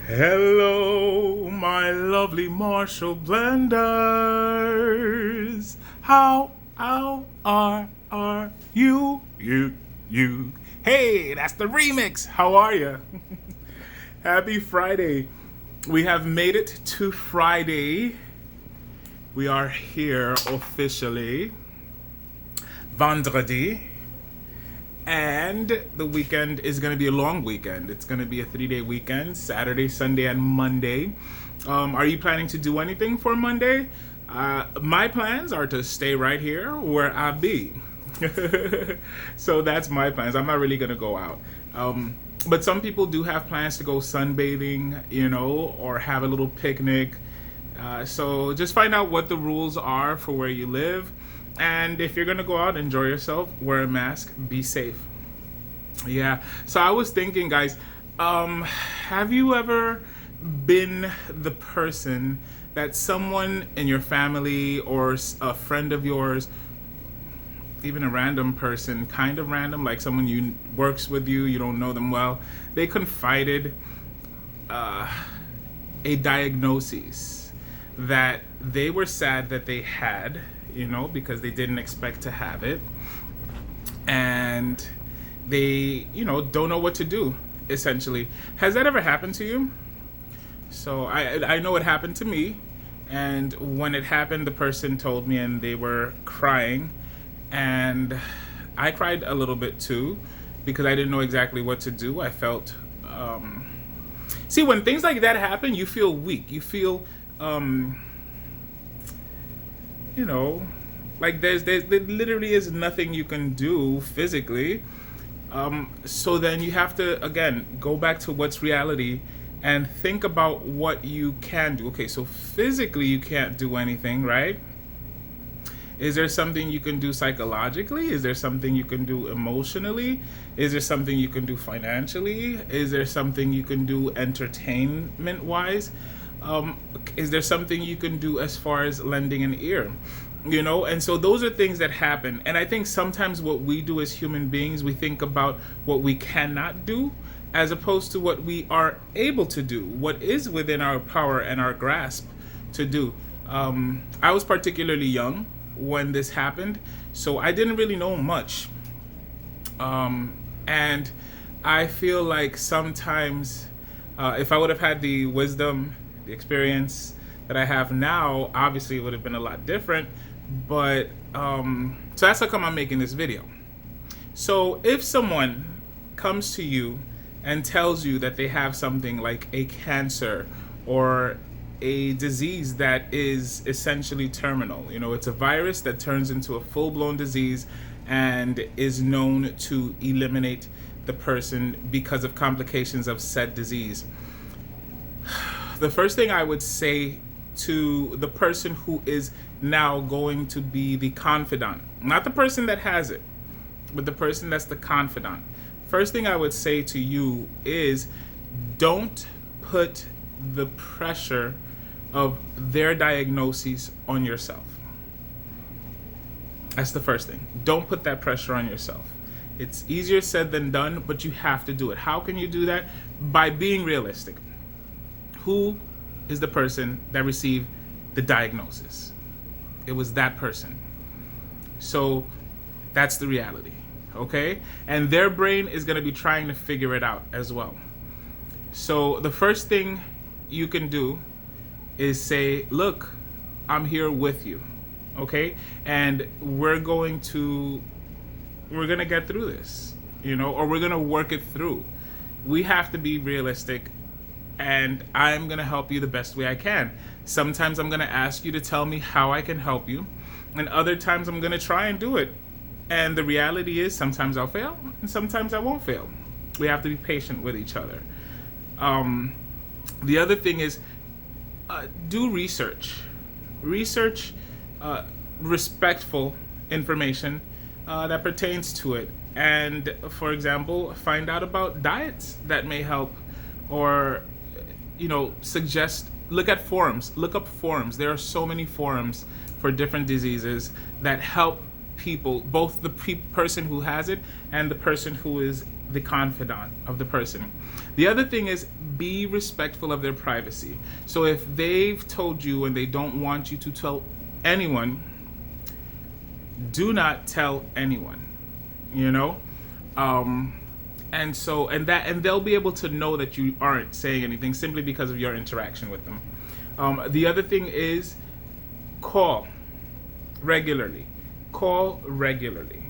Hello, my lovely Marshall blenders. How are you? You. Hey, that's the remix. How are you? Happy Friday. We have made it to Friday. We are here officially. Vendredi. And the weekend is going to be a long weekend. It's going to be a 3-day weekend, Saturday, Sunday, and Monday. Are you planning to do anything for Monday? My plans are to stay right here where I be. So that's my plans. I'm not really going to go out. But some people do have plans to go sunbathing, or have a little picnic. So just find out what the rules are for where you live. And if you're going to go out, enjoy yourself, wear a mask, be safe. Yeah. So I was thinking, guys, have you ever been the person that someone in your family or a friend of yours, even a random person, kind of random, like someone you works with you don't know them well, they confided a diagnosis that they were sad that they had, because they didn't expect to have it. And they, don't know what to do, essentially. Has that ever happened to you? So I know it happened to me. And when it happened, the person told me and they were crying. And I cried a little bit too, because I didn't know exactly what to do. I felt, see, when things like that happen, you feel weak. You feel, like there literally is nothing you can do physically. So then you have to, again, go back to what's reality and think about what you can do. Okay, so physically you can't do anything, right? Is there something you can do psychologically? Is there something you can do emotionally? Is there something you can do financially? Is there something you can do entertainment-wise? Is there something you can do as far as lending an ear? And so those are things that happen. And I think sometimes what we do as human beings, we think about what we cannot do as opposed to what we are able to do, what is within our power and our grasp to do. I was particularly young when this happened, so I didn't really know much. And I feel like sometimes if I would have had the wisdom, the experience that I have now, obviously it would have been a lot different. But so that's how come I'm making this video. So if someone comes to you and tells you that they have something like a cancer or a disease that is essentially terminal, it's a virus that turns into a full-blown disease and is known to eliminate the person because of complications of said disease, the first thing I would say to the person who is now going to be the confidant, not the person that has it, but the person that's the confidant. First thing I would say to you is don't put the pressure of their diagnosis on yourself. That's the first thing. Don't put that pressure on yourself. It's easier said than done, but you have to do it. How can you do that? By being realistic. Who is the person that received the diagnosis? It was that person. So that's the reality, okay? And their brain is going to be trying to figure it out as well. So the first thing you can do is say, look, I'm here with you, okay? And we're going to get through this, or we're going to work it through. We have to be realistic, and I'm going to help you the best way I can. Sometimes I'm going to ask you to tell me how I can help you, and other times I'm going to try and do it. And the reality is sometimes I'll fail, and sometimes I won't fail. We have to be patient with each other. The other thing is do research. Research respectful information that pertains to it. And, for example, find out about diets that may help, or suggest, look at forums, look up forums. There are so many forums for different diseases that help people, both the person who has it and the person who is the confidant of the person. The other thing is be respectful of their privacy. So if they've told you and they don't want you to tell anyone, do not tell anyone, you know? And they'll be able to know that you aren't saying anything simply because of your interaction with them. The other thing is call regularly. Call regularly.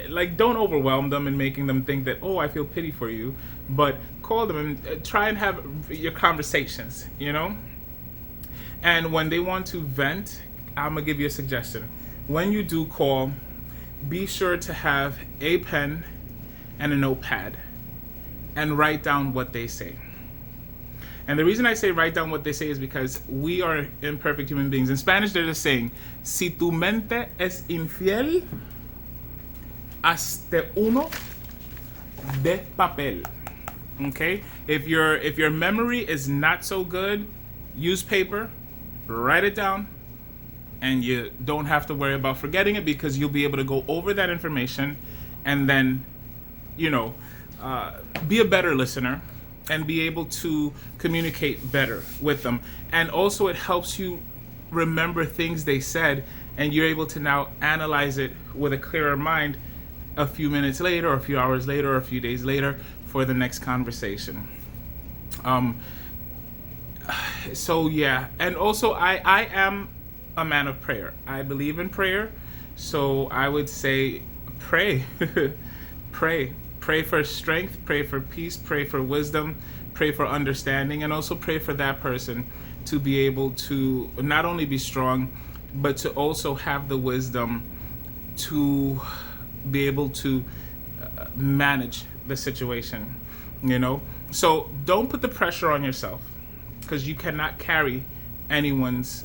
Like, don't overwhelm them and making them think that, oh, I feel pity for you, but call them and try and have your conversations, you know? And when they want to vent, I'm gonna give you a suggestion. When you do call, be sure to have a pen and a notepad and write down what they say. And the reason I say write down what they say is because we are imperfect human beings. In Spanish, there's a saying, si tu mente es infiel, hazte uno de papel. Okay? If your memory is not so good, use paper, write it down, and you don't have to worry about forgetting it because you'll be able to go over that information and then, you know, be a better listener and be able to communicate better with them. And also it helps you remember things they said, and you're able to now analyze it with a clearer mind a few minutes later, or a few hours later, or a few days later for the next conversation. So yeah, and also I am a man of prayer. I believe in prayer, so I would say pray. Pray for strength, pray for peace, pray for wisdom, pray for understanding, and also pray for that person to be able to not only be strong, but to also have the wisdom to be able to manage the situation, you know? So don't put the pressure on yourself, because you cannot carry anyone's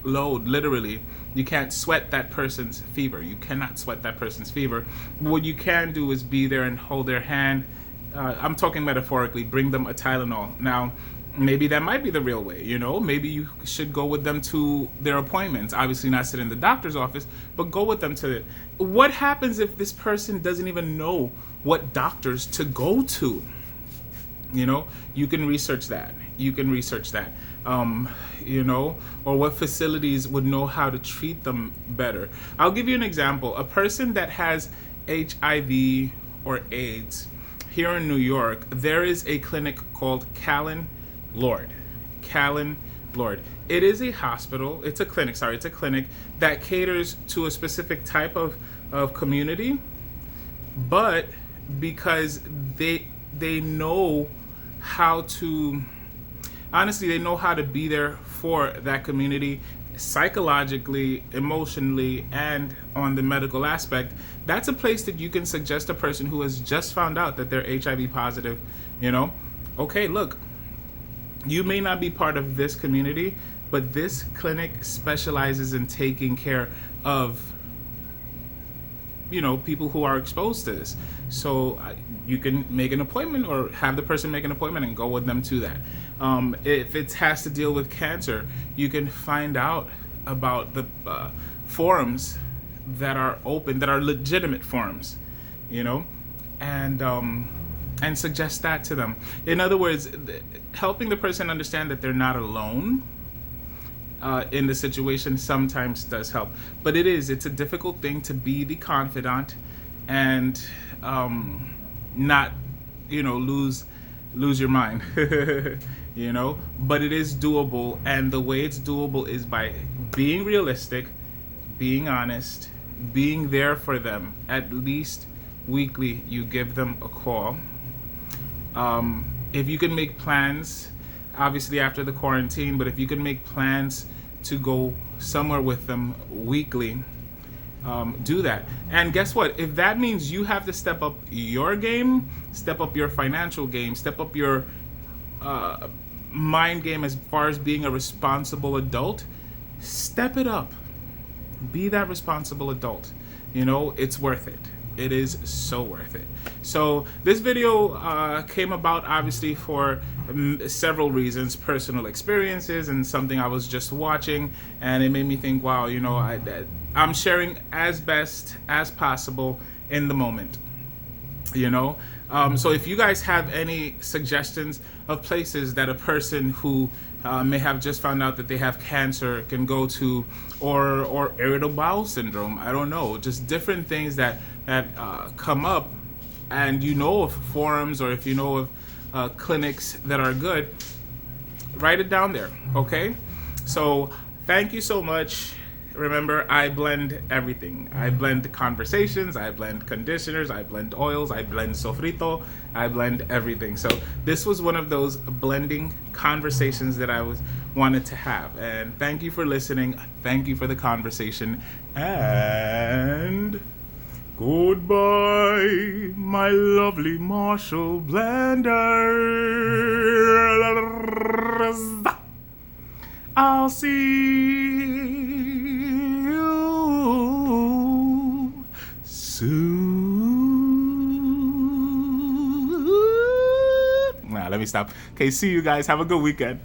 load, literally. You can't sweat that person's fever. You cannot sweat that person's fever. What you can do is be there and hold their hand. I'm talking metaphorically. Bring them a Tylenol. Now, maybe that might be the real way, you know? Maybe you should go with them to their appointments. Obviously not sit in the doctor's office, but go with them to it. What happens if this person doesn't even know what doctors to go to? You know, you can research that. You can research that. You know, or what facilities would know how to treat them better. I'll give you an example. A person that has HIV or AIDS here in New York, there is a clinic called Callan Lord. Callan Lord. It is a hospital. It's a clinic. Sorry, it's a clinic that caters to a specific type of community, but because they know how to, honestly, they know how to be there for that community psychologically, emotionally, and on the medical aspect. That's a place that you can suggest a person who has just found out that they're HIV positive, you know, okay, look, you may not be part of this community, but this clinic specializes in taking care of, you know, people who are exposed to this. So you can make an appointment or have the person make an appointment and go with them to that. If it has to deal with cancer, you can find out about the forums that are open, that are legitimate forums, you know, and suggest that to them. In other words, helping the person understand that they're not alone in the situation sometimes does help. But it's a difficult thing to be the confidant and not, you know, lose your mind. You know, but it is doable, and the way it's doable is by being realistic, being honest, being there for them. At least weekly, you give them a call. If you can make plans, obviously after the quarantine, but if you can make plans to go somewhere with them weekly, do that. And guess what? If that means you have to step up your game, step up your financial game, step up your mind game as far as being a responsible adult, step it up. Be that responsible adult. You know, it's worth it. It is so worth it. So this video came about obviously for several reasons, personal experiences and something I was just watching, and it made me think, wow, you know, I'm sharing as best as possible in the moment, you know. So if you guys have any suggestions of places that a person who may have just found out that they have cancer can go to, or irritable bowel syndrome, I don't know, just different things that come up, and you know of forums, or if you know of clinics that are good, write it down there, okay? So thank you so much. Remember, I blend everything. I blend conversations, I blend conditioners, I blend oils, I blend sofrito, I blend everything. So this was one of those blending conversations that I wanted to have. And thank you for listening. Thank you for the conversation. And goodbye, my lovely Marshall blenders. I'll see you soon. Nah, let me stop. Okay, see you guys. Have a good weekend.